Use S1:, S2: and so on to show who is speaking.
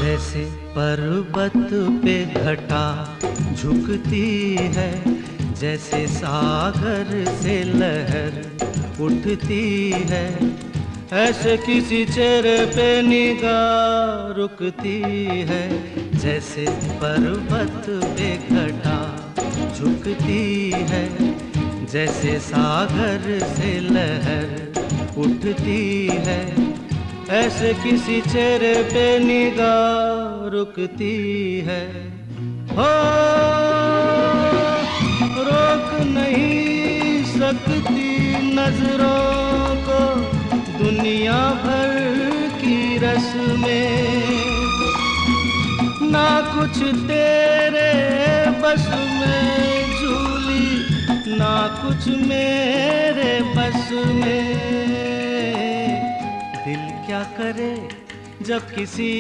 S1: जैसे पर्वत पे घटा झुकती है, जैसे सागर से लहर उठती है, ऐसे किसी चेहरे पे निगाह रुकती है। जैसे पर्वत पे घटा झुकती है, जैसे सागर से लहर उठती है, ऐसे किसी चेहरे पे निगाह रुकती है। हो रोक नहीं सकती नजरों को दुनिया भर की रस्में, ना कुछ तेरे बस में झूली, ना कुछ मेरे बस में। दिल क्या करे जब किसी